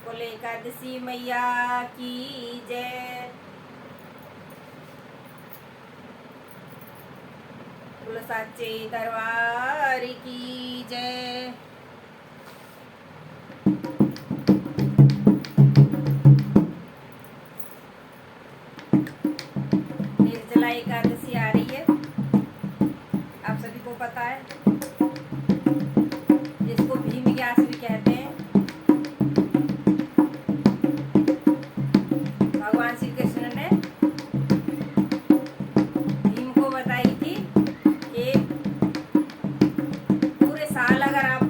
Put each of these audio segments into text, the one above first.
बोले एकादशी मैया की जय। बोलो साचे दरबार की जय। निर्जला एकादशी आ रही है, आप सभी को पता है, जिसको भीम ग्यास भी कहते हैं। भगवान श्री कृष्ण ने भीम को बताई थी कि पूरे साल अगर आप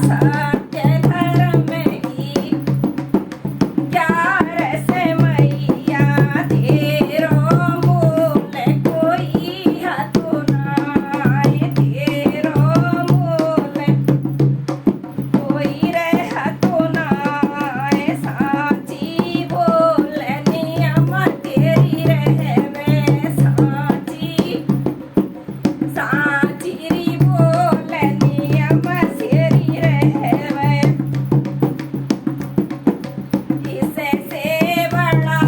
सत्य धर्म की 11 मैया तेरो मूल कोई हतु नाय तेरो मूल कोई रहतु नाय साची बोल नियम तेरी रहवे साची साची बोल नियम तेरी रहवे इसे से बड़ा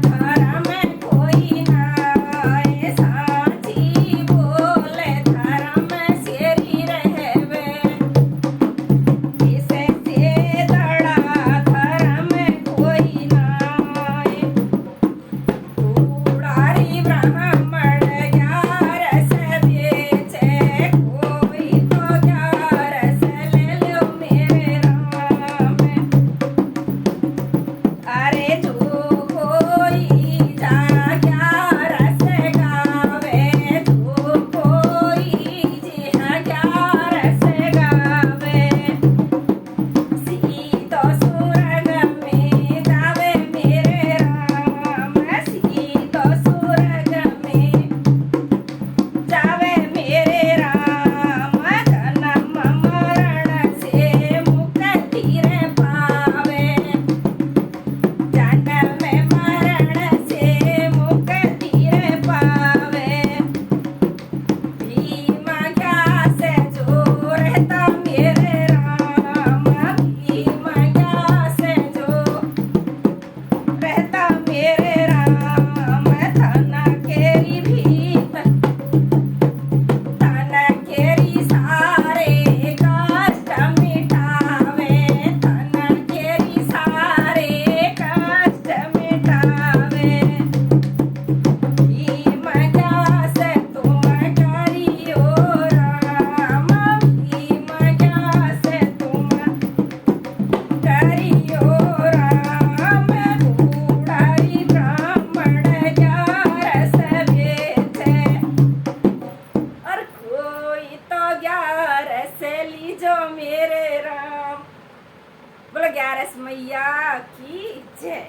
धर्म कोई नाय साची बोल धर्म तेरी रहवे इसे से बड़ा धर्म कोई नाय उड़ारी ब्राह्मण 11 बेचे कोई तो 11 ले लो मेरे राम अरे जो कोई जा 11 गावे जो कोई जी 11 गावे सीतो सुरग में जावे मेरे राम सीतो सुरग में जावे मेरे राम जन्म मरण से मुक्ति रे पावे जन्म मरण से मुक्ति रे पावे भीमा क्या से जो रहता मेरे राम भीमा क्या से जो रहता मेरे राम धन केरी भीतर धन केरी सारे कष्ट मिटावे धन केरी सारे कष्ट मिटावे भीम क्या से तुम करियो राम भीम क्या से तुम करियो राम बूढ़ारी ब्राह्मण 11 बेचे और कोई तो 11 लीजो मेरे राम बोलो 11 मैया की जय।